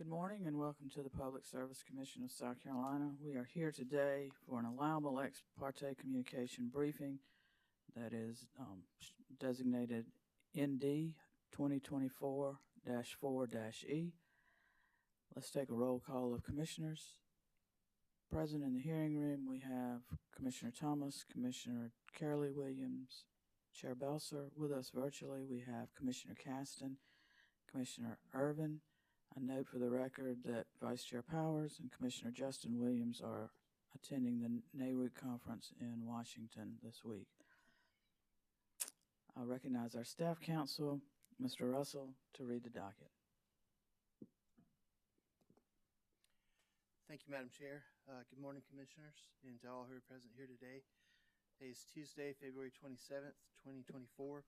Good morning and welcome to the Public Service Commission of South Carolina. We are here today for an allowable ex parte communication briefing that is designated ND-2024-4-E. Let's take a roll call of commissioners. Present in the hearing room, we have Commissioner Thomas, Commissioner Carolee Williams, Chair Belser. With us virtually, we have Commissioner Caston, Commissioner Irvin. I note for the record that Vice Chair Powers and Commissioner Justin Williams are attending the NARUC conference in Washington this week. I'll recognize our staff counsel, Mr. Russell, to read the docket. Thank you, Madam Chair. Good morning, Commissioners, and to all who are present here today. Today is Tuesday, February 27th, 2024.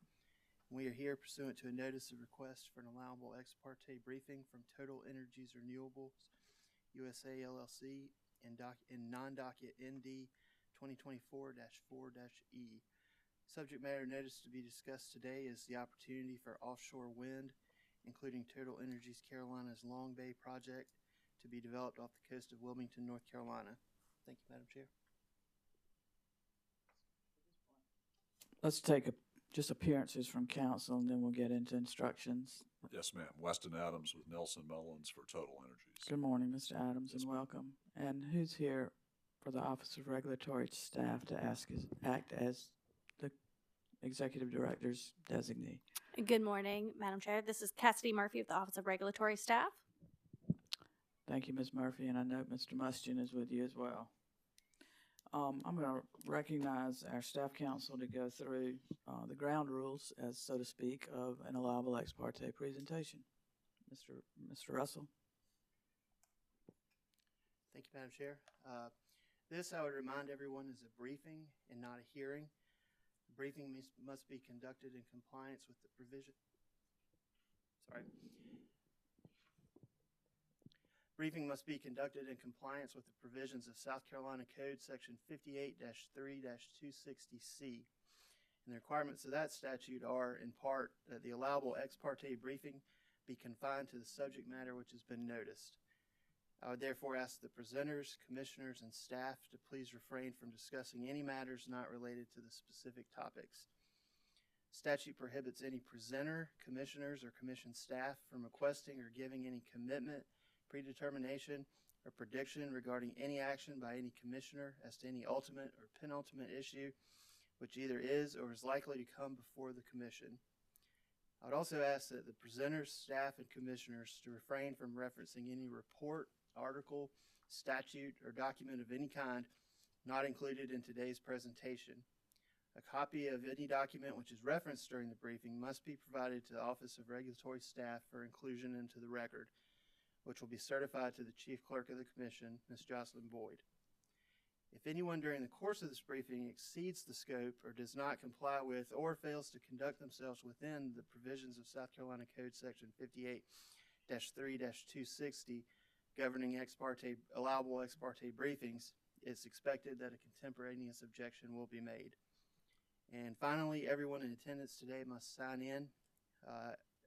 We are here pursuant to a notice of request for an allowable ex parte briefing from TotalEnergies Renewables USA LLC in non-docket ND 2024-4-E. Subject matter notice to be discussed today is the opportunity for offshore wind, including TotalEnergies Carolina's Long Bay project, to be developed off the coast of Wilmington, North Carolina. Thank you, Madam Chair. Let's take just appearances from council, and then we'll get into instructions. Yes, ma'am. Weston Adams with Nelson Mullins for TotalEnergies. Good morning, Mr. Adams, and welcome. And who's here for the Office of Regulatory Staff to act as the Executive Director's designee? Good morning, Madam Chair. This is Cassidy Murphy of the Office of Regulatory Staff. Thank you, Ms. Murphy, and I know Mr. Mustian is with you as well. I'm going to recognize our staff counsel to go through the ground rules, as so to speak, of an allowable ex parte presentation. Mr. Russell. Thank you, Madam Chair. This, I would remind everyone, is a briefing and not a hearing. The briefing must be conducted in compliance with the provision. Briefing must be conducted in compliance with the provisions of South Carolina Code Section 58-3-260C. And the requirements of that statute are, in part, that the allowable ex parte briefing be confined to the subject matter which has been noticed. I would therefore ask the presenters, commissioners, and staff to please refrain from discussing any matters not related to the specific topics. Statute prohibits any presenter, commissioners, or commission staff from requesting or giving any commitment, predetermination, or prediction regarding any action by any commissioner as to any ultimate or penultimate issue which either is or is likely to come before the commission. I would also ask that the presenters, staff, and commissioners to refrain from referencing any report, article, statute, or document of any kind not included in today's presentation. A copy of any document which is referenced during the briefing must be provided to the Office of Regulatory Staff for inclusion into the record, which will be certified to the Chief Clerk of the Commission, Ms. Jocelyn Boyd. If anyone during the course of this briefing exceeds the scope or does not comply with or fails to conduct themselves within the provisions of South Carolina Code Section 58-3-260 governing allowable ex parte briefings, it's expected that a contemporaneous objection will be made. And finally, everyone in attendance today must sign in.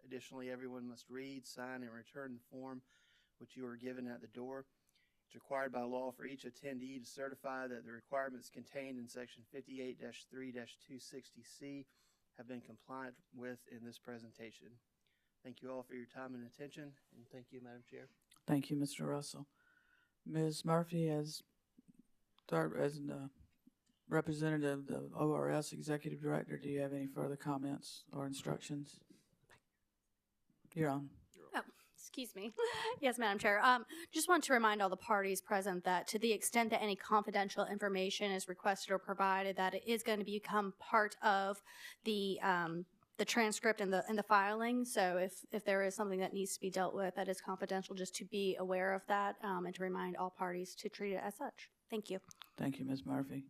Additionally, everyone must read, sign, and return the form which you are given at the door. It's required by law for each attendee to certify that the requirements contained in Section 58-3-260C have been complied with in this presentation. Thank you all for your time and attention, and thank you, Madam Chair. Thank you, Mr. Russell. Ms. Murphy, as the representative of the ORS Executive Director, do you have any further comments or instructions? You're on. Oh, excuse me. Yes, Madam Chair. Just want to remind all the parties present that to the extent that any confidential information is requested or provided, that it is going to become part of the transcript and the filing. So if there is something that needs to be dealt with that is confidential, just to be aware of that and to remind all parties to treat it as such. Thank you. Thank you, Ms. Murphy.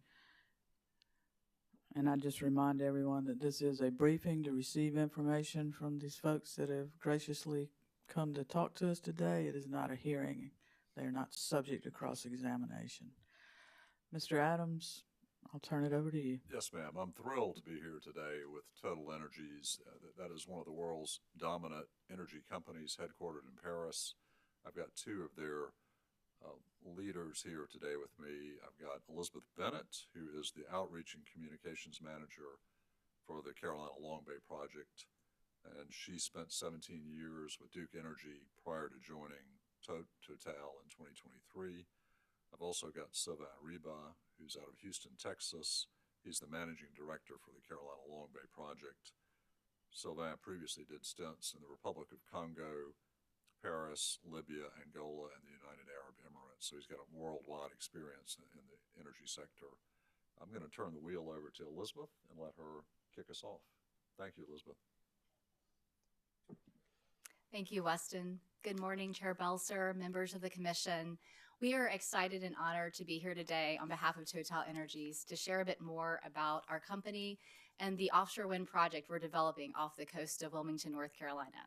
And I just remind everyone that this is a briefing to receive information from these folks that have graciously come to talk to us today. It is not a hearing. They are not subject to cross-examination. Mr. Adams, I'll turn it over to you. Yes, ma'am. I'm thrilled to be here today with TotalEnergies. That is one of the world's dominant energy companies headquartered in Paris. I've got two of their leaders here today with me. I've got Elizabeth Bennett, who is the Outreach and Communications Manager for the Carolina Long Bay Project, and she spent 17 years with Duke Energy prior to joining Total in 2023. I've also got Sylvain Riba, who's out of Houston, Texas. He's the Managing Director for the Carolina Long Bay Project. Sylvain previously did stints in the Republic of Congo, Paris, Libya, Angola, and the United Arab Emirates. So he's got a worldwide experience in the energy sector. I'm going to turn the wheel over to Elizabeth and let her kick us off. Thank you, Elizabeth. Thank you, Weston. Good morning, Chair Belser, members of the Commission. We are excited and honored to be here today on behalf of TotalEnergies to share a bit more about our company and the offshore wind project we're developing off the coast of Wilmington, North Carolina.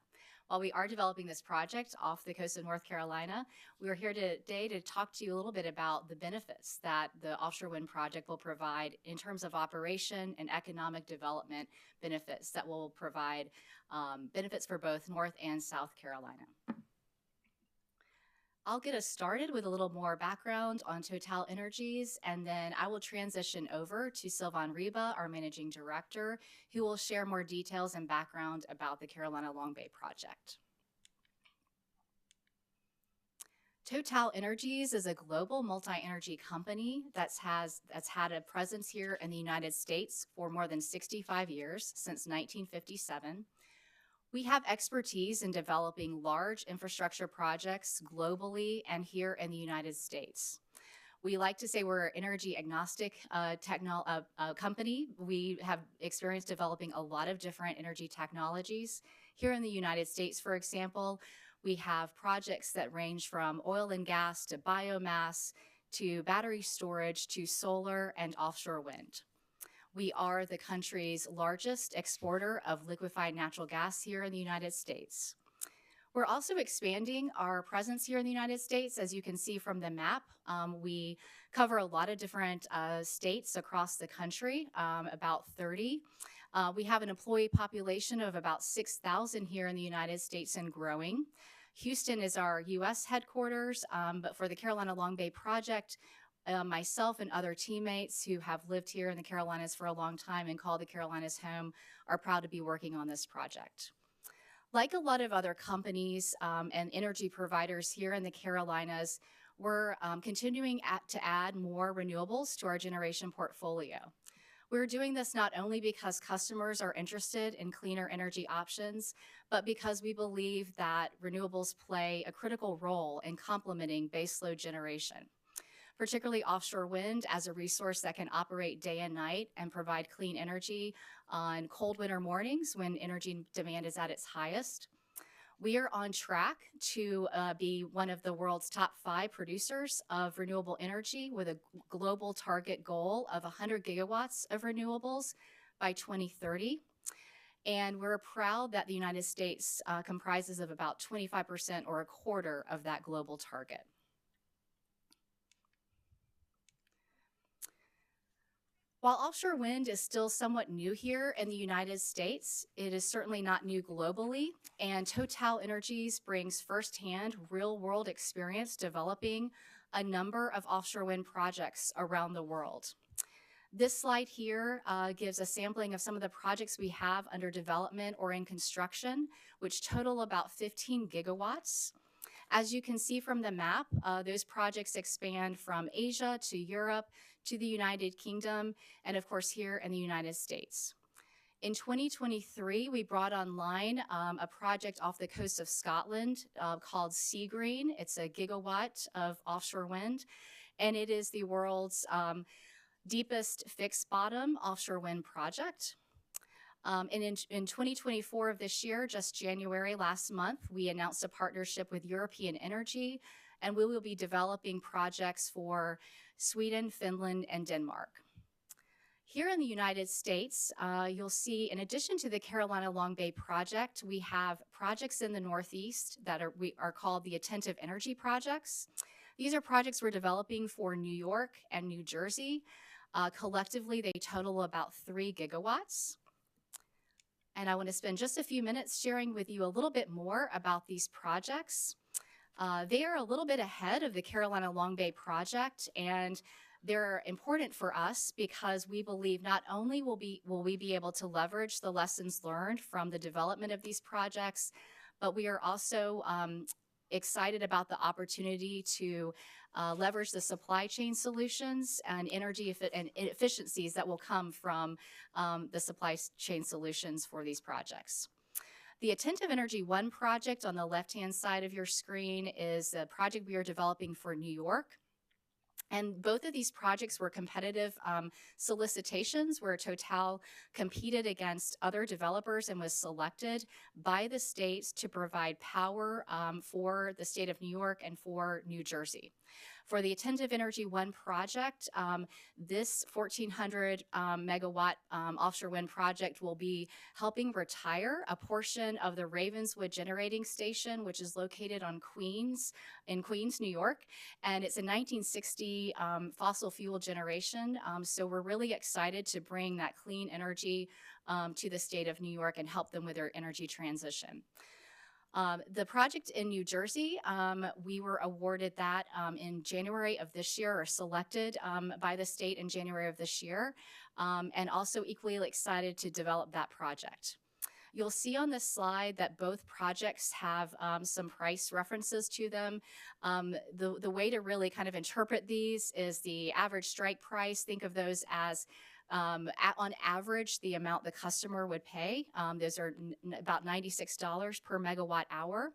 While we are developing this project off the coast of North Carolina, we are here today to talk to you a little bit about the benefits that the offshore wind project will provide in terms of operation and economic development benefits that will provide benefits for both North and South Carolina. I'll get us started with a little more background on TotalEnergies, and then I will transition over to Sylvain Riba, our Managing Director, who will share more details and background about the Carolina Long Bay project. TotalEnergies is a global multi-energy company that's had a presence here in the United States for more than 65 years, since 1957. We have expertise in developing large infrastructure projects globally and here in the United States. We like to say we're an energy agnostic company. We have experience developing a lot of different energy technologies. Here in the United States, for example, we have projects that range from oil and gas to biomass to battery storage to solar and offshore wind. We are the country's largest exporter of liquefied natural gas here in the United States. We're also expanding our presence here in the United States. As you can see from the map, we cover a lot of different states across the country, about 30. We have an employee population of about 6,000 here in the United States and growing. Houston is our U.S. headquarters, but for the Carolina Long Bay project, myself and other teammates who have lived here in the Carolinas for a long time and call the Carolinas home are proud to be working on this project. Like a lot of other companies and energy providers here in the Carolinas, we're continuing to add more renewables to our generation portfolio. We're doing this not only because customers are interested in cleaner energy options, but because we believe that renewables play a critical role in complementing baseload generation, particularly offshore wind as a resource that can operate day and night and provide clean energy on cold winter mornings when energy demand is at its highest. We are on track to be one of the world's top 5 producers of renewable energy with a global target goal of 100 gigawatts of renewables by 2030. And we're proud that the United States comprises of about 25% or a quarter of that global target. While offshore wind is still somewhat new here in the United States, it is certainly not new globally, and TotalEnergies brings firsthand real-world experience developing a number of offshore wind projects around the world. This slide here gives a sampling of some of the projects we have under development or in construction, which total about 15 gigawatts. As you can see from the map, those projects expand from Asia to Europe to the United Kingdom, and of course here in the United States. In 2023, we brought online a project off the coast of Scotland called Seagreen. It's a gigawatt of offshore wind, and it is the world's deepest fixed bottom offshore wind project. And in 2024 of this year, just January last month, we announced a partnership with European Energy, and we will be developing projects for Sweden, Finland, and Denmark. Here in the United States, you'll see, in addition to the Carolina Long Bay project, we have projects in the Northeast that are called the Attentive Energy projects. These are projects we're developing for New York and New Jersey. Collectively, they total about 3 gigawatts. And I want to spend just a few minutes sharing with you a little bit more about these projects. They are a little bit ahead of the Carolina Long Bay project, and they're important for us because we believe not only will we be able to leverage the lessons learned from the development of these projects, but we are also excited about the opportunity to leverage the supply chain solutions and energy and efficiencies that will come from the supply chain solutions for these projects. The Attentive Energy 1 project on the left-hand side of your screen is a project we are developing for New York. And both of these projects were competitive solicitations where Total competed against other developers and was selected by the states to provide power for the state of New York and for New Jersey. For the Attentive Energy 1 project, this 1,400 megawatt offshore wind project will be helping retire a portion of the Ravenswood Generating Station, which is located on in Queens, New York. And it's a 1960 fossil fuel generation. So we're really excited to bring that clean energy to the state of New York and help them with their energy transition. The project in New Jersey, we were awarded that in January of this year, or selected by the state in January of this year, and also equally excited to develop that project. You'll see on this slide that both projects have some price references to them. The way to really kind of interpret these is the average strike price. Think of those as on average, the amount the customer would pay. Those are about $96 per megawatt hour.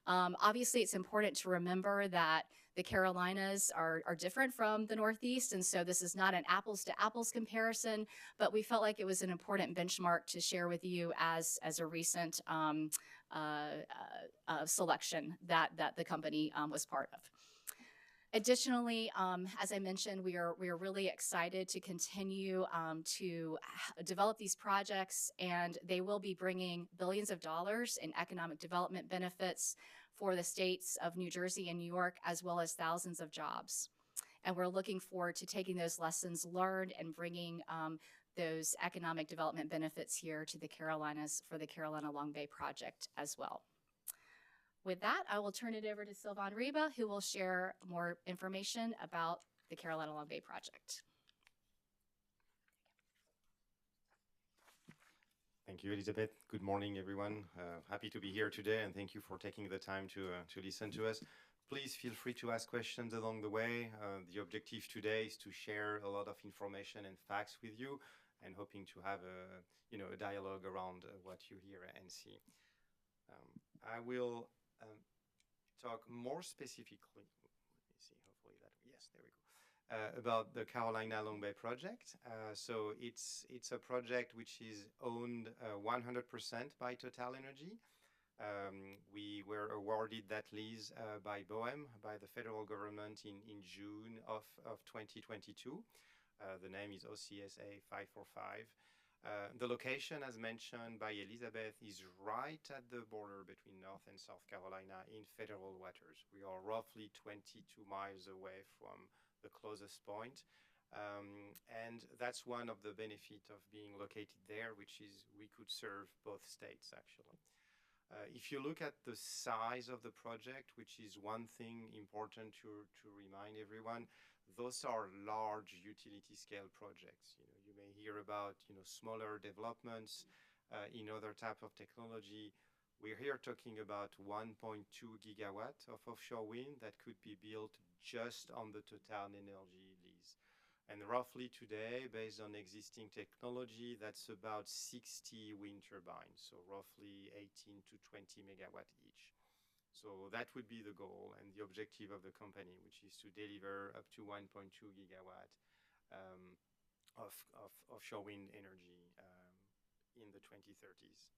Obviously, it's important to remember that the Carolinas are different from the Northeast, and so this is not an apples-to-apples comparison, but we felt like it was an important benchmark to share with you as a recent selection that the company was part of. Additionally, as I mentioned, we are really excited to continue to develop these projects, and they will be bringing billions of dollars in economic development benefits for the states of New Jersey and New York, as well as thousands of jobs. And we're looking forward to taking those lessons learned and bringing those economic development benefits here to the Carolinas for the Carolina Long Bay project as well. With that, I will turn it over to Sylvain Riba, who will share more information about the Carolina Long Bay project. Thank you, Elizabeth. Good morning, everyone. Happy to be here today, and thank you for taking the time to listen to us. Please feel free to ask questions along the way. The objective today is to share a lot of information and facts with you, and hoping to have a dialogue around what you hear and see. I will talk more specifically. Let me see. Hopefully that. Yes, there we go. About the Carolina Long Bay project. So it's a project which is owned 100% by TotalEnergies. We were awarded that lease by BOEM, by the federal government in June of 2022. The name is OCSA 545. The location, as mentioned by Elizabeth, is right at the border between North and South Carolina in federal waters. We are roughly 22 miles away from the closest point. And that's one of the benefits of being located there, which is we could serve both states, actually. If you look at the size of the project, which is one thing important to remind everyone, those are large utility scale projects. You may hear about smaller developments in other type of technology. We're here talking about 1.2 gigawatt of offshore wind that could be built just on the TotalEnergies lease. And roughly today, based on existing technology, that's about 60 wind turbines, so roughly 18 to 20 megawatt each. So that would be the goal and the objective of the company, which is to deliver up to 1.2 gigawatt of offshore wind energy in the 2030s.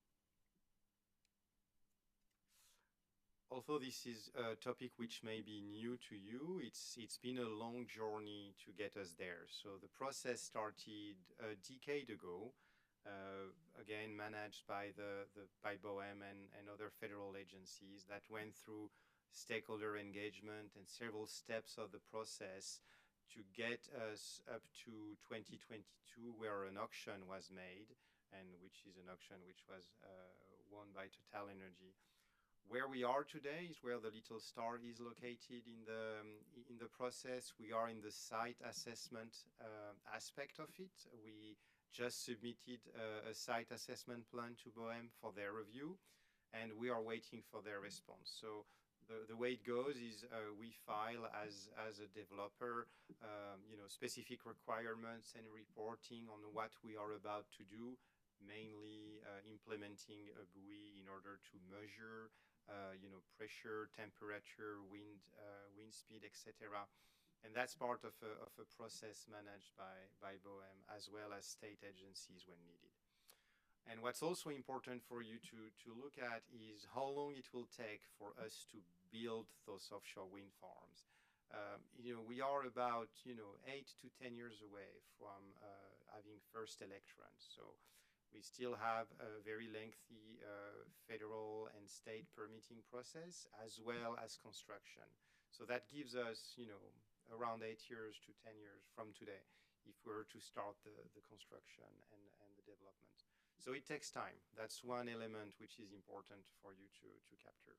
Although this is a topic which may be new to you, it's been a long journey to get us there. So the process started a decade ago, again managed by by BOEM and other federal agencies that went through stakeholder engagement and several steps of the process to get us up to 2022, where an auction was made, and which is an auction which was won by TotalEnergies, Where we are today is where the little star is located in the process. We are in the site assessment aspect of it. We just submitted a site assessment plan to BOEM for their review, and we are waiting for their response. So the way it goes is we file as a developer, specific requirements and reporting on what we are about to do, mainly implementing a buoy in order to measure, pressure, temperature, wind speed, etc. And that's part of a process managed by BOEM as well as state agencies when needed. And what's also important for you to look at is how long it will take for us to build those offshore wind farms. We are about 8 to 10 years away from having first electrons. So we still have a very lengthy federal and state permitting process as well as construction. So that gives us, around 8 years to 10 years from today if we were to start the construction and the development. So it takes time. That's one element which is important for you to capture.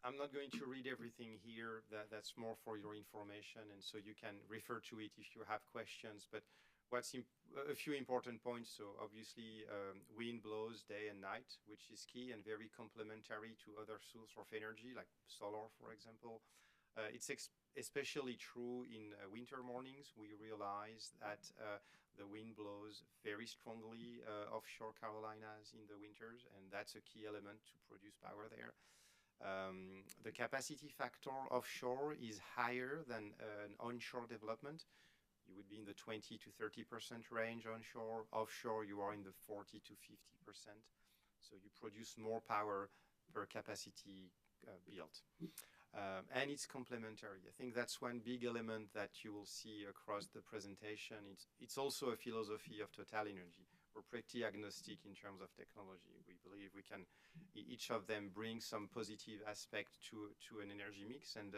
I'm not going to read everything here. That's more for your information, and so you can refer to it if you have questions. But a few important points. So obviously, wind blows day and night, which is key and very complementary to other sources of energy, like solar, for example. It's especially true in winter mornings. We realize that the wind blows very strongly offshore Carolinas in the winters, and that's a key element to produce power there. The capacity factor offshore is higher than an onshore development. You would be in the 20 to 30% range onshore. Offshore, you are in the 40 to 50%. So you produce more power per capacity built. And it's complementary. I think that's one big element that you will see across the presentation. It's also a philosophy of TotalEnergies. We're pretty agnostic in terms of technology. We believe we can, each of them bring some positive aspect to an energy mix, and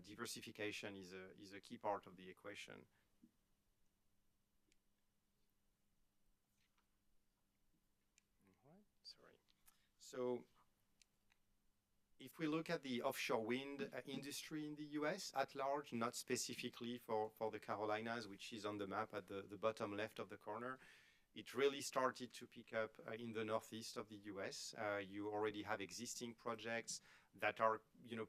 diversification is a key part of the equation. Sorry. So if we look at the offshore wind industry in the US at large, not specifically for the Carolinas, which is on the map at the bottom left of the corner, it really started to pick up in the northeast of the US. You already have existing projects that are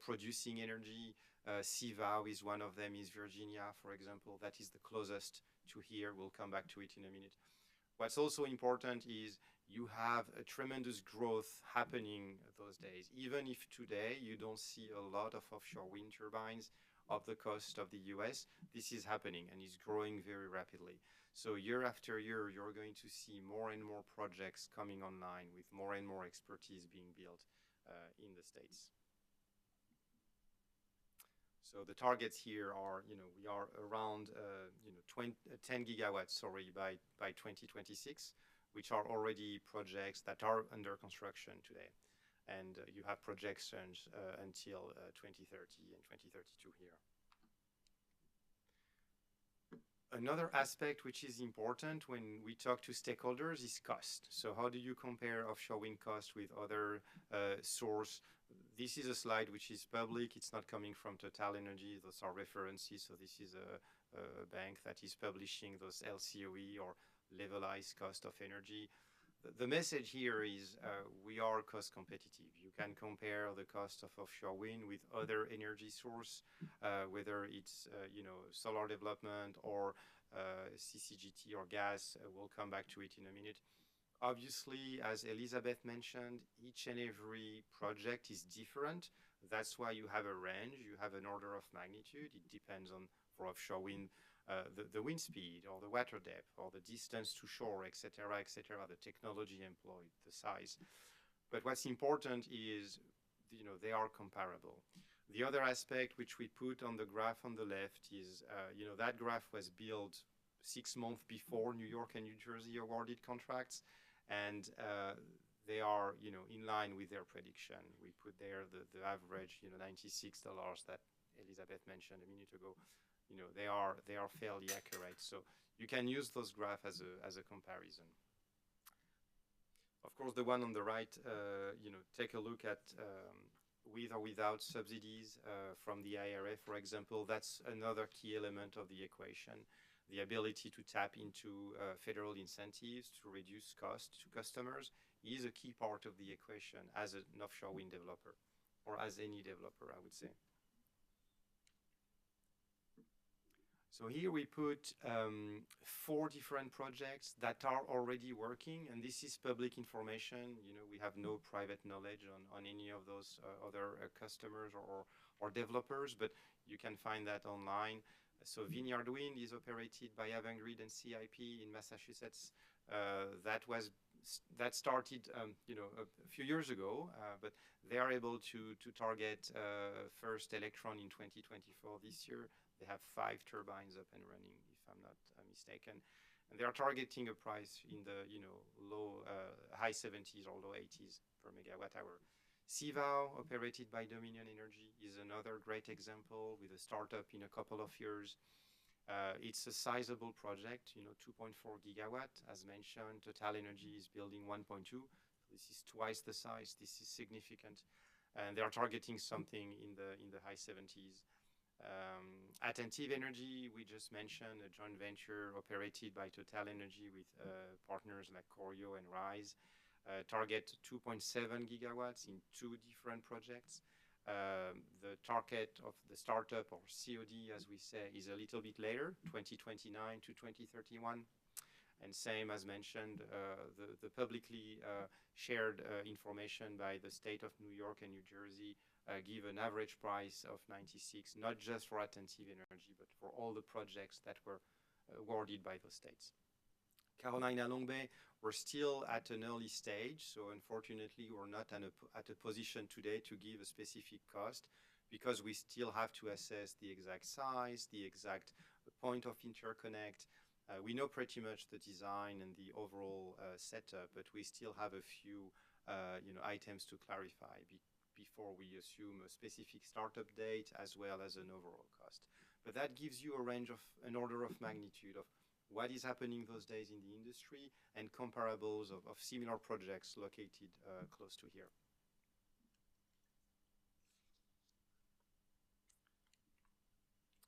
producing energy. CVOW is one of them, is Virginia, for example. That is the closest to here. We'll come back to it in a minute. What's also important is you have a tremendous growth happening those days. Even if today you don't see a lot of offshore wind turbines off the coast of the US, this is happening and is growing very rapidly. So year after year, you're going to see more and more projects coming online with more and more expertise being built in the States. So the targets here are, we are around 10 gigawatts, by 2026, which are already projects that are under construction today. And you have projections until 2030 and 2032 here. Another aspect which is important when we talk to stakeholders is cost. So how do you compare offshore wind cost with other source? This is a slide which is public. It's not coming from TotalEnergies. Those are references. So this is a bank that is publishing those LCOE or levelized cost of energy. The message here is we are cost competitive. You can compare the cost of offshore wind with other energy source, whether it's solar development or CCGT or gas. We'll come back to it in a minute. Obviously, as Elizabeth mentioned, each and every project is different. That's why you have a range. You have an order of magnitude. It depends on, for offshore wind, the wind speed or the water depth or the distance to shore, et cetera, the technology employed, the size. But what's important is, they are comparable. The other aspect which we put on the graph on the left is, that graph was built 6 months before New York and New Jersey awarded contracts, and they are, in line with their prediction. We put there the average, $96 that Elizabeth mentioned a minute ago. They are fairly accurate. So you can use those graphs as a comparison. Of course, the one on the right, take a look at with or without subsidies from the IRA, for example. That's another key element of the equation. The ability to tap into federal incentives to reduce costs to customers is a key part of the equation as an offshore wind developer, or as any developer, I would say. So here we put 4 different projects that are already working, and this is public information. We have no private knowledge on any of those other customers or developers, but you can find that online. So Vineyard Wind is operated by Avangrid and CIP in Massachusetts. That started, a few years ago, but they are able to target first electron in 2024 this year. They have 5 turbines up and running, if I'm not mistaken. And they are targeting a price in the high 70s or low 80s per megawatt hour. CVOW, operated by Dominion Energy, is another great example with a startup in a couple of years. It's a sizable project, 2.4 gigawatt. As mentioned, TotalEnergies is building 1.2. This is twice the size. This is significant. And they are targeting something in the high 70s. Attentive Energy, we just mentioned, a joint venture operated by TotalEnergies with partners like Corio and Rise. Target 2.7 gigawatts in 2 different projects. The target of the startup, or COD as we say, is a little bit later, 2029 to 2031. And same as mentioned, the publicly shared information by the state of New York and New Jersey give an average price of 96, not just for Attentive Energy, but for all the projects that were awarded by those states. Carolina Long Bay, we're still at an early stage, so unfortunately we're not at a position today to give a specific cost, because we still have to assess the exact size, the exact point of interconnect. We know pretty much the design and the overall setup, but we still have a few items to clarify before we assume a specific startup date as well as an overall cost. But that gives you an order of magnitude of what is happening those days in the industry and comparables of similar projects located close to here.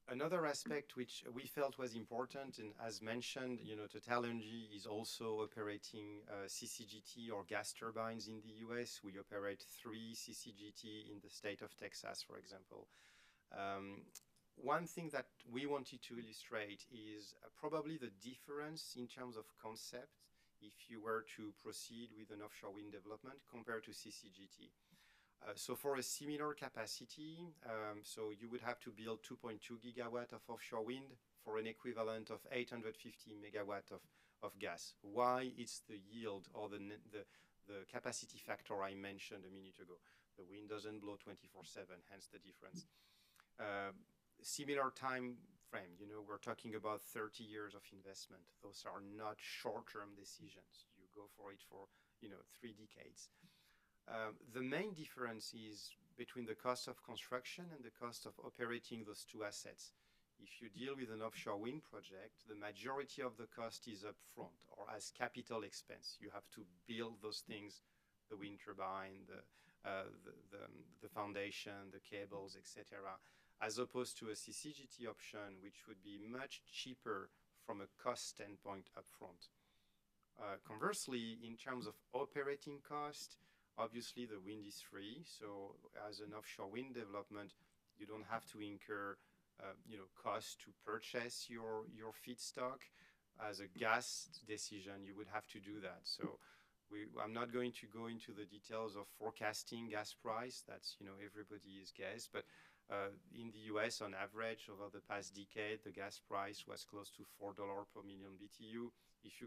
Another aspect which we felt was important, and as mentioned, TotalEnergies is also operating CCGT or gas turbines in the US. We operate 3 CCGT in the state of Texas, for example. One thing that we wanted to illustrate is probably the difference in terms of concept if you were to proceed with an offshore wind development compared to CCGT. So for a similar capacity, so you would have to build 2.2 gigawatt of offshore wind for an equivalent of 850 megawatt of gas. Why? It's the yield or the capacity factor I mentioned a minute ago. The wind doesn't blow 24/7, hence the difference. Similar time frame, we're talking about 30 years of investment. Those are not short-term decisions. You go for it for, 3 decades. The main difference is between the cost of construction and the cost of operating those 2 assets. If you deal with an offshore wind project, the majority of the cost is upfront or as capital expense. You have to build those things, the wind turbine, the foundation, the cables, etc., as opposed to a CCGT option, which would be much cheaper from a cost standpoint upfront. Conversely, in terms of operating cost, obviously the wind is free. So as an offshore wind development, you don't have to incur costs to purchase your feedstock. As a gas decision, you would have to do that. So I'm not going to go into the details of forecasting gas price. That's, everybody's guess. But in the US, on average, over the past decade, the gas price was close to $4 per million BTU. If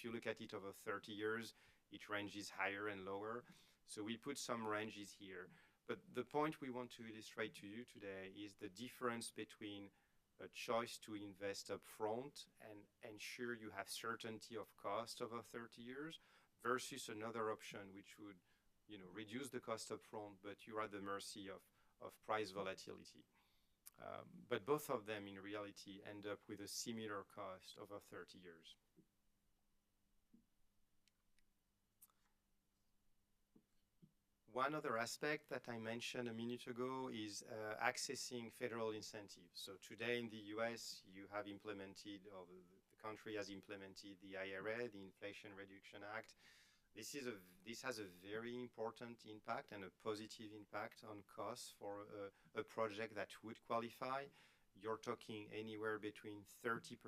you look at it over 30 years, it ranges higher and lower. So we put some ranges here. But the point we want to illustrate to you today is the difference between a choice to invest up front and ensure you have certainty of cost over 30 years versus another option which would reduce the cost up front, but you're at the mercy of price volatility. But both of them, in reality, end up with a similar cost over 30 years. One other aspect that I mentioned a minute ago is accessing federal incentives. So today in the US, you have implemented, or the country has implemented the IRA, the Inflation Reduction Act. This has a very important impact and a positive impact on costs for a project that would qualify. You're talking anywhere between 30%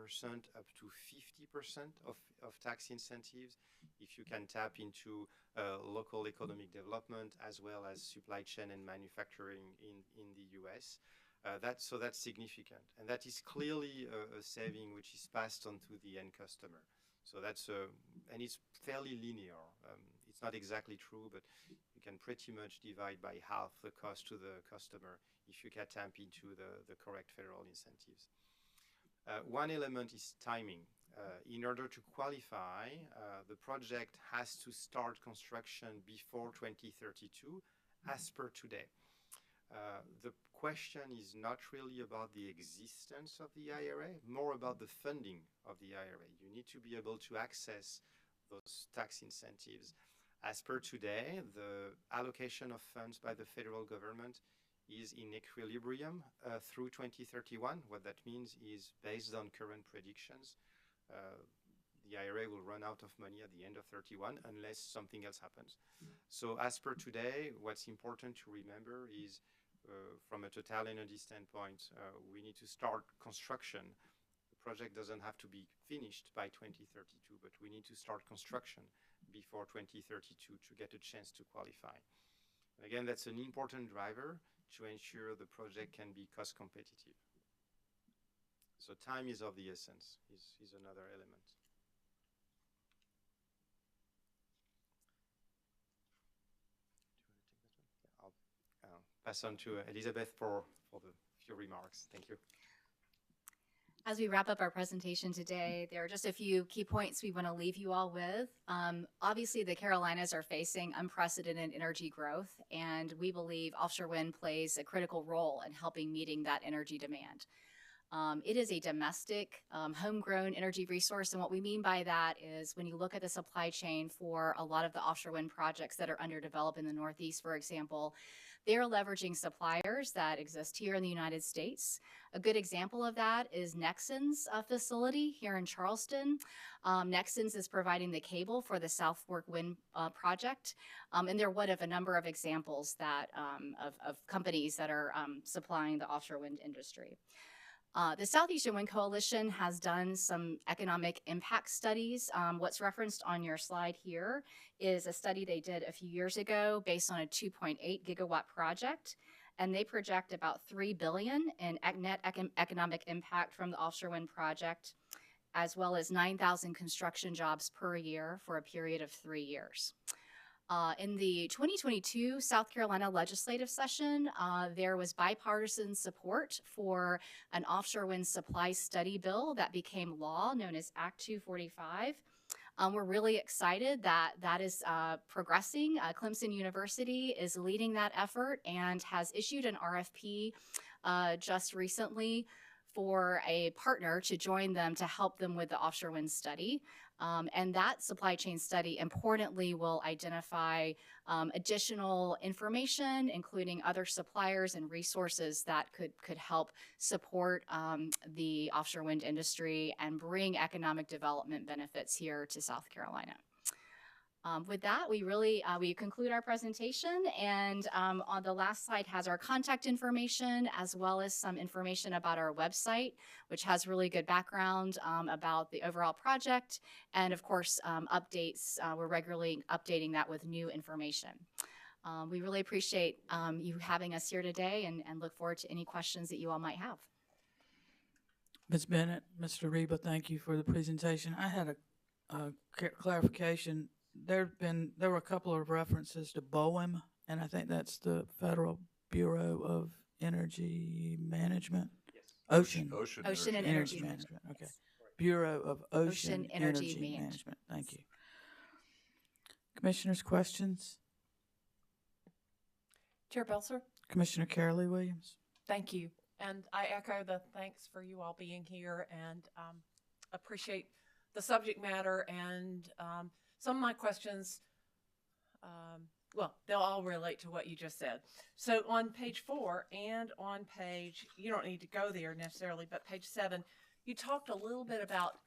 up to 50% of tax incentives if you can tap into local economic development as well as supply chain and manufacturing in the US. So that's significant. And that is clearly a saving which is passed on to the end customer. So and it's fairly linear. It's not exactly true, but you can pretty much divide by half the cost to the customer if you can tap into the correct federal incentives. One element is timing. In order to qualify, the project has to start construction before 2032, as per today. The question is not really about the existence of the IRA, more about the funding of the IRA. You need to be able to access those tax incentives. As per today, the allocation of funds by the federal government is in equilibrium through 2031. What that means is, based on current predictions, the IRA will run out of money at the end of 31 unless something else happens. So as per today, what's important to remember is from a TotalEnergies standpoint, we need to start construction. The project doesn't have to be finished by 2032, but we need to start construction before 2032 to get a chance to qualify. Again, that's an important driver to ensure the project can be cost competitive. So time is of the essence, is another element. I'll pass on to Elizabeth for the few remarks. Thank you. As we wrap up our presentation today, there are just a few key points we want to leave you all with. Obviously, the Carolinas are facing unprecedented energy growth, and we believe offshore wind plays a critical role in helping meeting that energy demand. It is a domestic, homegrown energy resource, and what we mean by that is when you look at the supply chain for a lot of the offshore wind projects that are underdeveloped in the Northeast, for example, they're leveraging suppliers that exist here in the United States. A good example of that is Nexen's facility here in Charleston. Nexen's is providing the cable for the South Fork Wind project, and they're one of a number of examples that of companies that are supplying the offshore wind industry. The Southeastern Wind Coalition has done some economic impact studies. What's referenced on your slide here is a study they did a few years ago based on a 2.8 gigawatt project, and they project about $3 billion in net economic impact from the offshore wind project, as well as 9,000 construction jobs per year for a period of 3 years. In the 2022 South Carolina legislative session, there was bipartisan support for an offshore wind supply study bill that became law, known as Act 245. We're really excited that that is progressing. Clemson University is leading that effort and has issued an RFP just recently for a partner to join them to help them with the offshore wind study. And that supply chain study, importantly, will identify additional information, including other suppliers and resources that could help support the offshore wind industry and bring economic development benefits here to South Carolina. With that, we conclude our presentation, and on the last slide has our contact information as well as some information about our website, which has really good background about the overall project, and of course updates. We're regularly updating that with new information. We really appreciate you having us here today, and look forward to any questions that you all might have. Ms. Bennett, Mr. Reba, thank you for the presentation. I had a clarification. There were a couple of references to BOEM, and I think that's the Federal Bureau of Energy Management. Yes. Ocean and Energy Management. Okay. Yes. Bureau of Ocean Energy Energy Management. Management. Thank you. Commissioners, questions? Chair Belser, Commissioner Carolee Williams. thank you. And I echo the thanks for you all being here, and appreciate the subject matter. And some of my questions, well, they'll all relate to what you just said. So on page 4 and on page, you don't need to go there necessarily, but page 7, you talked a little bit about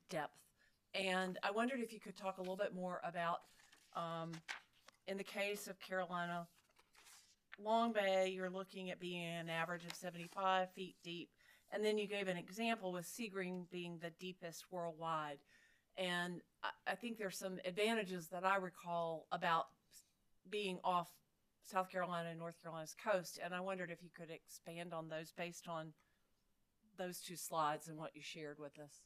depth. And I wondered if you could talk a little bit more about, in the case of Carolina Long Bay, you're looking at being an average of 75 feet deep. And then you gave an example with Seagreen being the deepest worldwide. And I think there's some advantages that I recall about being off South Carolina and North Carolina's coast. And I wondered if you could expand on those based on those 2 slides and what you shared with us.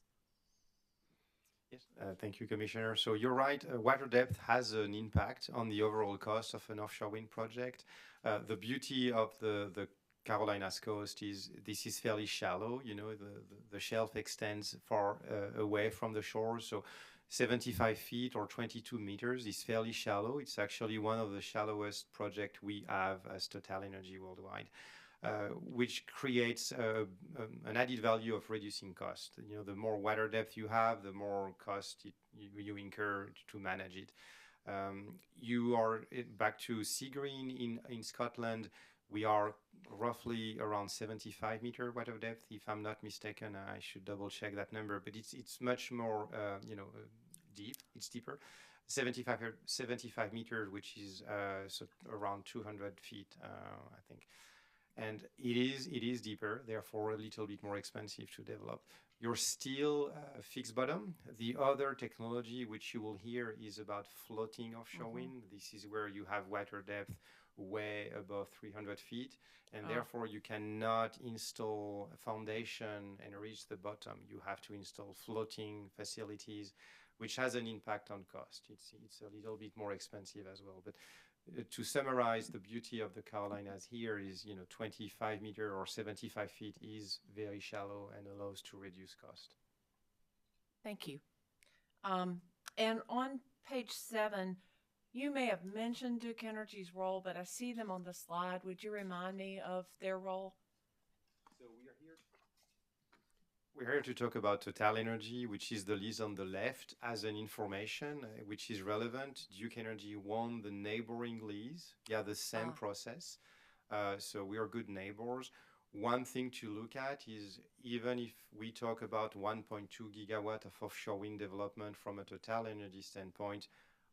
Yes, thank you, Commissioner. So you're right, water depth has an impact on the overall cost of an offshore wind project. The beauty of the Carolinas coast is this is fairly shallow. You know, the shelf extends far away from the shore. So 75 feet or 22 meters is fairly shallow. It's actually one of the shallowest projects we have as TotalEnergies worldwide, which creates an added value of reducing cost. You know, the more water depth you have, the more cost you incur to manage it. You are back to Seagreen in Scotland. We are roughly around 75 meter water depth, if I'm not mistaken. I should double check that number, but it's much more, deep. It's deeper. 75 meters, which is so around 200 feet, I think. And it is deeper, therefore a little bit more expensive to develop. You're still fixed bottom. The other technology which you will hear is about floating offshore wind. This is where you have water depth way above 300 feet, and therefore you cannot install a foundation and reach the bottom. You have to install floating facilities, which has an impact on cost. It's a little bit more expensive as well. But to summarize, the beauty of the Carolinas here is, 25 meter or 75 feet is very shallow and allows to reduce cost. Thank you. And on page 7, you may have mentioned Duke Energy's role, but I see them on the slide. Would you remind me of their role? So we're here to talk about TotalEnergies, which is the list on the left as an information which is relevant. Duke Energy won the neighboring lease. Yeah, the same process. So we are good neighbors. One thing to look at is, even if we talk about 1.2 gigawatt of offshore wind development from a TotalEnergies standpoint,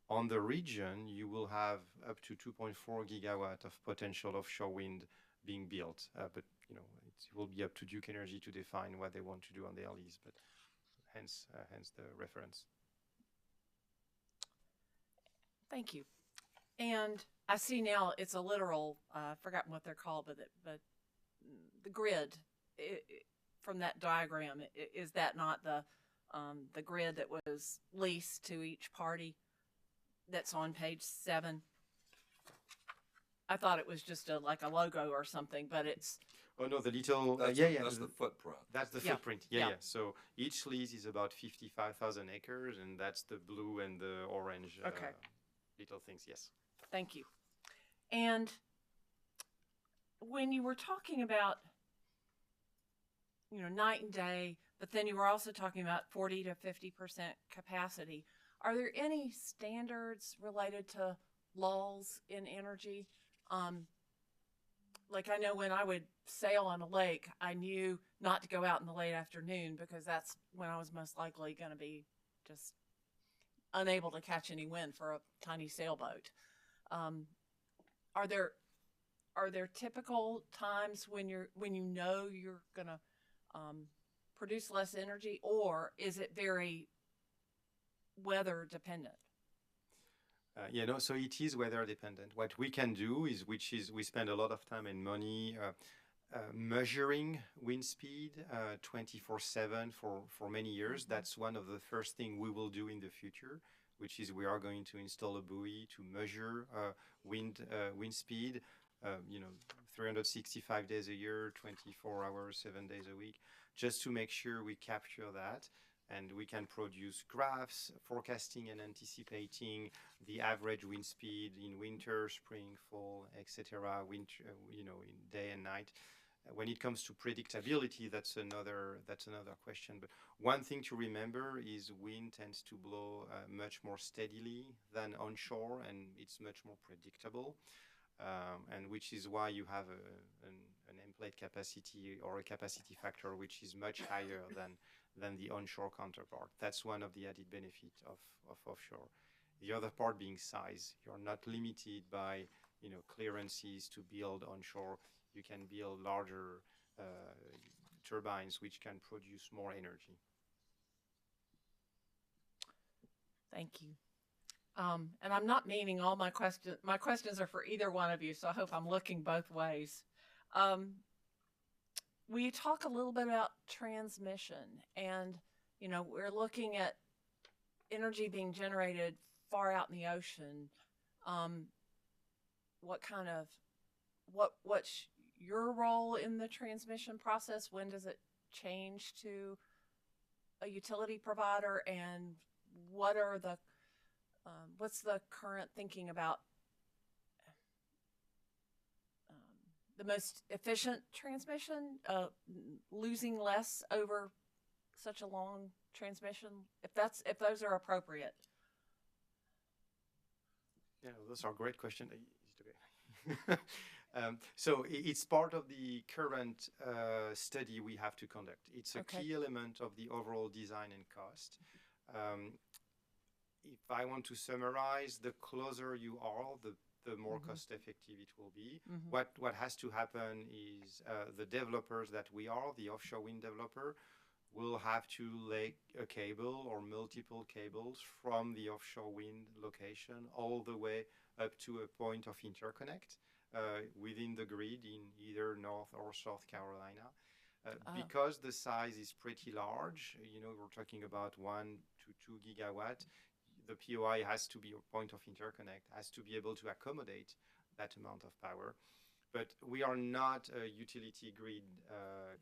on the region, you will have up to 2.4 gigawatt of potential offshore wind being built. But it will be up to Duke Energy to define what they want to do on their lease. But hence the reference. Thank you. And I see now it's a literal. I've forgotten what they're called, but the grid from that diagram, is that not the grid that was leased to each party? That's on page 7. I thought it was just like a logo or something, but it's. Oh no, the little That's that's the footprint. That's the footprint. Yeah. So each lease is about 55,000 acres, and that's the blue and the orange little things. Yes. Thank you. And when you were talking about, night and day, but then you were also talking about 40 to 50% capacity. Are there any standards related to lulls in energy? Like I know when I would sail on a lake, I knew not to go out in the late afternoon because that's when I was most likely going to be just unable to catch any wind for a tiny sailboat. Are there typical times when you're going to produce less energy, or is it very weather dependent? So it is weather dependent. What we can do is we spend a lot of time and money measuring wind speed 24/7 for many years. That's one of the first thing we will do in the future, which is we are going to install a buoy to measure wind speed, 365 days a year, 24 hours, 7 days a week, just to make sure we capture that. And we can produce graphs forecasting and anticipating the average wind speed in winter, spring, fall, etc. Winter, in day and night. When it comes to predictability, that's another question. But one thing to remember is wind tends to blow much more steadily than onshore, and it's much more predictable. And which is why you have an nameplate capacity or a capacity factor which is much higher than the onshore counterpart. That's one of the added benefit of offshore. The other part being size. You're not limited by clearances to build onshore. You can build larger turbines which can produce more energy. Thank you. And I'm not meaning all my questions. My questions are for either one of you, so I hope I'm looking both ways. We talk a little bit about transmission, and we're looking at energy being generated far out in the ocean. What's your role in the transmission process? When does it change to a utility provider, and what's the current thinking about the most efficient transmission, losing less over such a long transmission, if those are appropriate? Yeah, those are great questions. So it's part of the current study we have to conduct. It's a key element of the overall design and cost. If I want to summarize, the closer you are, the more cost effective it will be. What has to happen is the developers that we are, the offshore wind developer, will have to lay a cable or multiple cables from the offshore wind location all the way up to a point of interconnect within the grid in either North or South Carolina. Because the size is pretty large, we're talking about 1 to 2 gigawatt, the POI has to be a point of interconnect, has to be able to accommodate that amount of power. But we are not a utility grid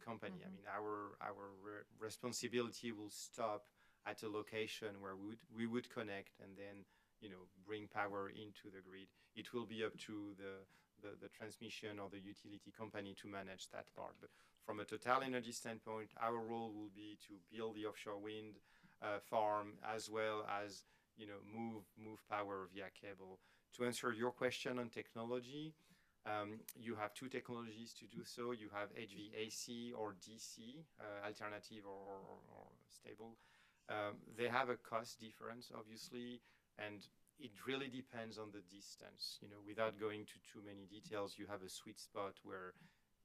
company. I mean, our responsibility will stop at a location where we would connect and then, bring power into the grid. It will be up to the transmission or the utility company to manage that part. But from a TotalEnergies standpoint, our role will be to build the offshore wind farm as well as move power via cable. To answer your question on technology, you have two technologies to do so. You have HVAC or DC, alternative or stable. They have a cost difference, obviously, and it really depends on the distance. Without going to too many details, you have a sweet spot where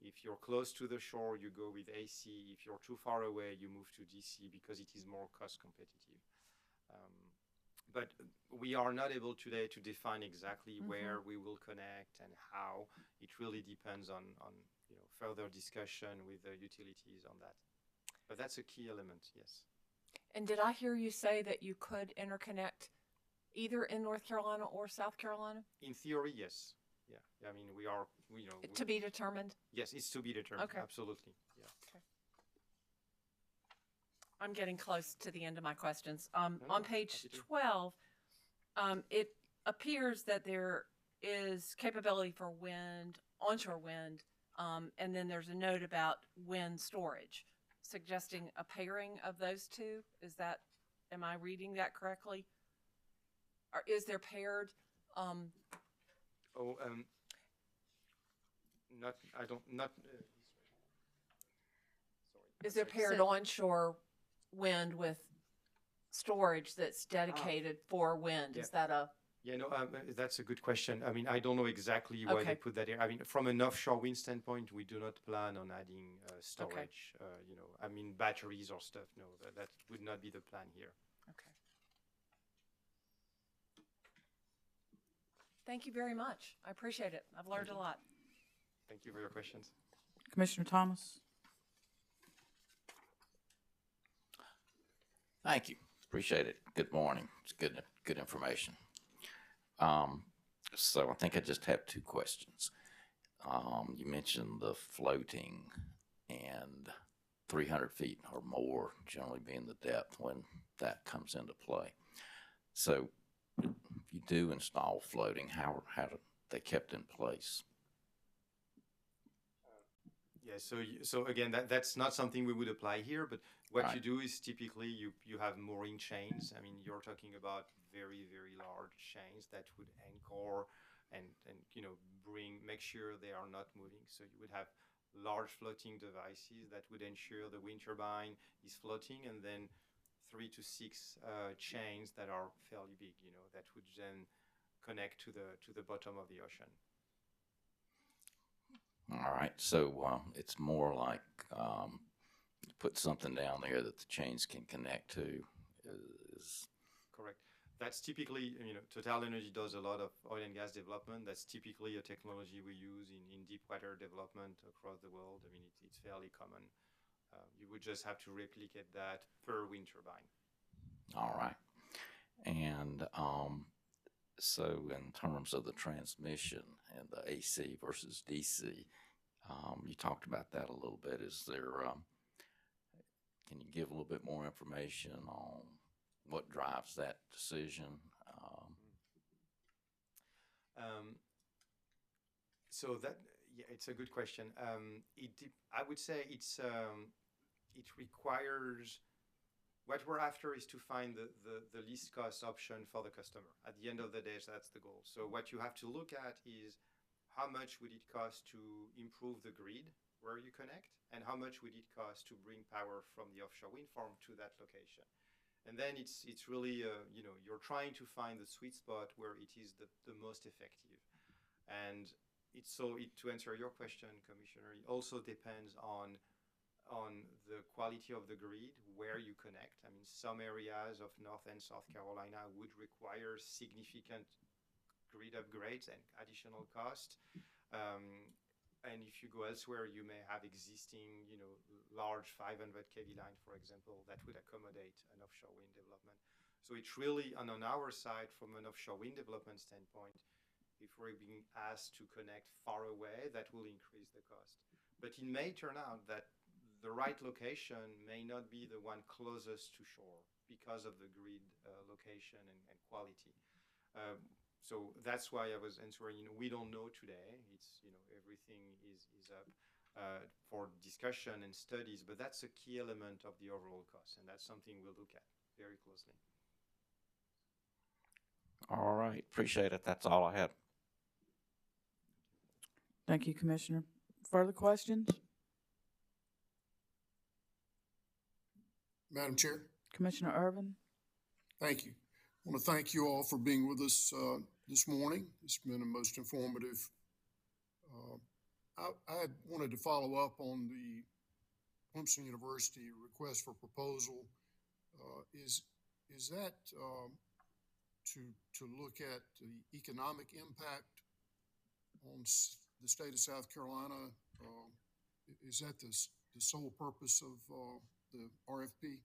if you're close to the shore, you go with AC. If you're too far away, you move to DC because it is more cost competitive. But we are not able today to define exactly where we will connect and how. It really depends on further discussion with the utilities on that. But that's a key element, yes. And did I hear you say that you could interconnect either in North Carolina or South Carolina? In theory, yes. Yeah. I mean, we are, to be determined? Yes, it's to be determined. Okay. Absolutely. Yeah. Okay. I'm getting close to the end of my questions. No, on page 12, it appears that there is capability for wind, onshore wind, and then there's a note about wind storage, suggesting a pairing of those two. Am I reading that correctly? Or is there paired? Is there paired onshore wind with storage that's dedicated for wind? Yeah. Is that a... Yeah, no, that's a good question. I mean, I don't know exactly why they put that here. I mean, from an offshore wind standpoint, we do not plan on adding storage, batteries or stuff. No, that would not be the plan here. Okay. Thank you very much. I appreciate it. I've learned a lot. Thank you for your questions. Commissioner Thomas. Thank you. Appreciate it. Good morning. It's good information. So I think I just have two questions. You mentioned the floating and 300 feet or more generally being the depth when that comes into play. So if you do install floating, how are they kept in place? Yeah, Yeah, so again, that's not something we would apply here, but what Right. you do is typically you have mooring chains. I mean, you're talking about very, very large chains that would anchor and make sure they are not moving. So you would have large floating devices that would ensure the wind turbine is floating, and then 3 to 6 chains that are fairly big, that would then connect to the bottom of the ocean. All right, so it's more like put something down there that the chains can connect to. Is Correct. That's typically, TotalEnergies does a lot of oil and gas development. That's typically a technology we use in deep water development across the world. I mean, it's fairly common. You would just have to replicate that per wind turbine. all right, and so in terms of the transmission and the AC versus DC, you talked about that a little bit. Is there can you give a little bit more information on what drives that decision? So that, yeah, it's a good question. I would say it requires, what we're after is to find the least cost option for the customer. At the end of the day, that's the goal. So what you have to look at is how much would it cost to improve the grid where you connect, and how much would it cost to bring power from the offshore wind farm to that location. And then it's really, you're trying to find the sweet spot where it is the most effective. And to answer your question, Commissioner, it also depends on the quality of the grid, where you connect. I mean, some areas of North and South Carolina would require significant grid upgrades and additional cost. And if you go elsewhere, you may have existing, large 500 kV line, for example, that would accommodate an offshore wind development. So it's really, on our side, from an offshore wind development standpoint, if we're being asked to connect far away, that will increase the cost. But it may turn out that the right location may not be the one closest to shore because of the grid location and quality. So that's why I was answering, we don't know today. It's, everything is up for discussion and studies, but that's a key element of the overall cost, and that's something we'll look at very closely. All right, appreciate it. That's all I had. Thank you, Commissioner. Further questions? Madam Chair, Commissioner Irvin? thank you. I want to thank you all for being with us this morning. It's been a most informative. I wanted to follow up on the Clemson University request for proposal. Is that to look at the economic impact on the state of South Carolina? Is that the sole purpose of the RFP?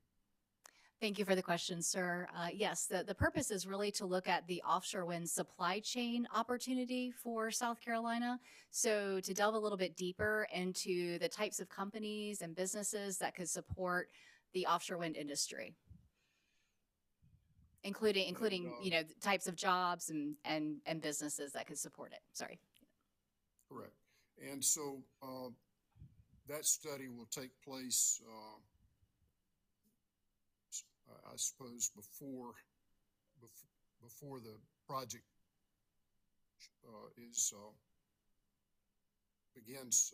Thank you for the question, sir. Yes, the purpose is really to look at the offshore wind supply chain opportunity for South Carolina. So to delve a little bit deeper into the types of companies and businesses that could support the offshore wind industry, including types of jobs and businesses that could support it. Sorry. Correct. And so that study will take place, I suppose, before the project begins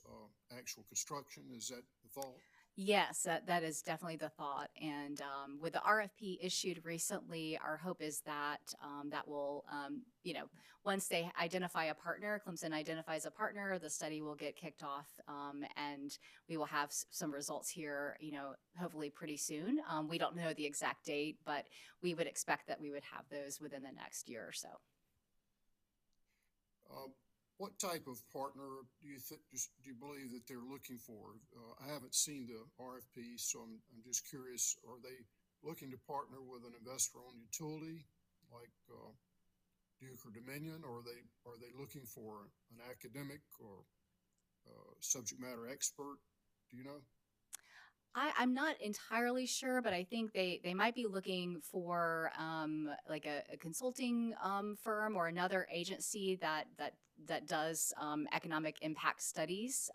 actual construction. Is that the thought? Yes, that is definitely the thought. And with the RFP issued recently, our hope is that that will, once they identify a partner, Clemson identifies a partner, the study will get kicked off, and we will have some results here, hopefully pretty soon. We don't know the exact date, but we would expect that we would have those within the next year or so. What type of partner do you believe that they're looking for? I haven't seen the RFP, so I'm just curious. Are they looking to partner with an investor-owned utility like Duke or Dominion, or are they looking for an academic or subject matter expert? Do you know? I'm not entirely sure, but I think they might be looking for like a consulting firm or another agency that does economic impact studies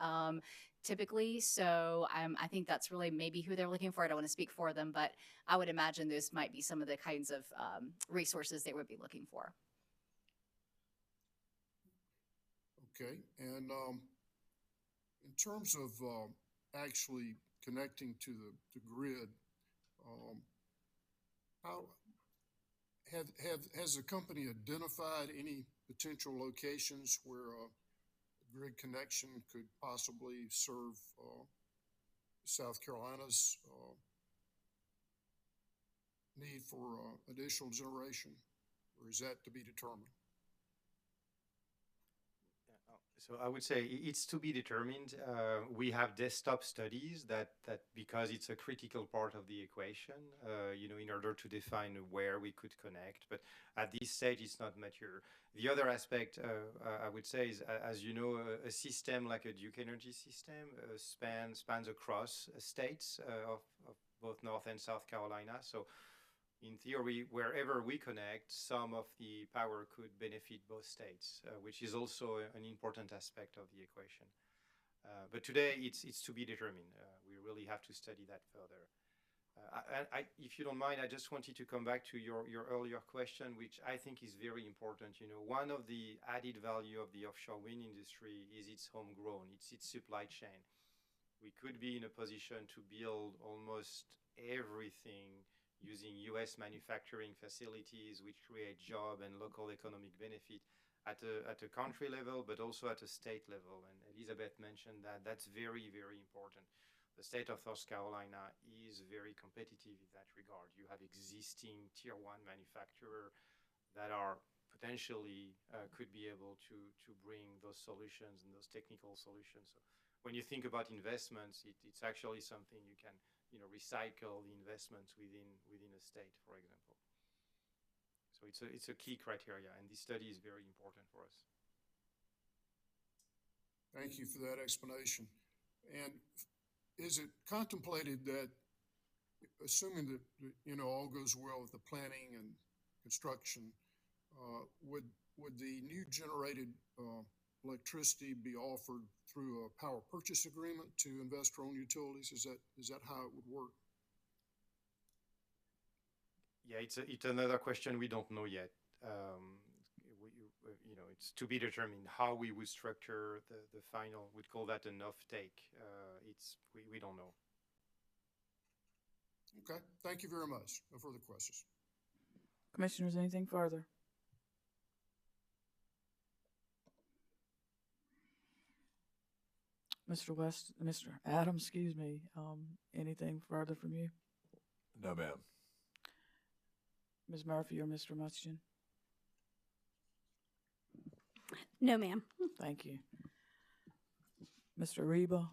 typically. So I think that's really maybe who they're looking for. I don't want to speak for them, but I would imagine those might be some of the kinds of resources they would be looking for. Okay, and in terms of actually connecting to the grid, how has the company identified any potential locations where a grid connection could possibly serve South Carolina's need for additional generation, or is that to be determined? So I would say it's to be determined. We have desktop studies that because it's a critical part of the equation, in order to define where we could connect. But at this stage, it's not mature. The other aspect I would say is, as you know, a system like a Duke Energy system spans across states of both North and South Carolina. So in theory, wherever we connect, some of the power could benefit both states, which is also an important aspect of the equation. But today, it's to be determined. We really have to study that further. If you don't mind, I just wanted to come back to your earlier question, which I think is very important. One of the added value of the offshore wind industry is it's homegrown, it's its supply chain. We could be in a position to build almost everything using US manufacturing facilities, which create job and local economic benefit at a country level, but also at a state level. And Elizabeth mentioned that that's very, very important. The state of South Carolina is very competitive in that regard. You have existing tier one manufacturers that are potentially could be able to bring those solutions and those technical solutions. So when you think about investments, it's actually something you can recycle the investments within a state, for example. So it's a key criteria, and this study is very important for us. Thank you for that explanation. And is it contemplated that, assuming that all goes well with the planning and construction, would the new generated electricity be offered through a power purchase agreement to investor-owned utilities? Is that how it would work? Yeah, it's another question we don't know yet. It's to be determined how we would structure the final. We'd call that an offtake. We don't know. Okay, thank you very much. No further questions. Commissioners, anything further? Mr. Adams, excuse me. Anything further from you? No, ma'am. Ms. Murphy or Mr. Muschin? No, ma'am. Thank you. Mr. Reba,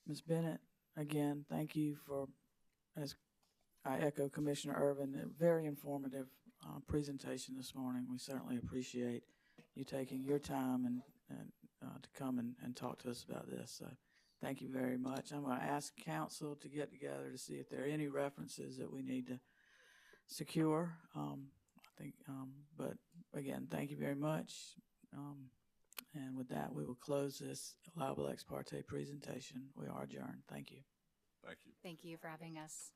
Ms. Bennett, again, thank you for, as I echo Commissioner Irvin, a very informative presentation this morning. We certainly appreciate you taking your time and to come and talk to us about this. So thank you very much. I'm going to ask council to get together to see if there are any references that we need to secure. But again, thank you very much. And with that, we will close this allowable ex parte presentation. We are adjourned. Thank you. Thank you. Thank you for having us.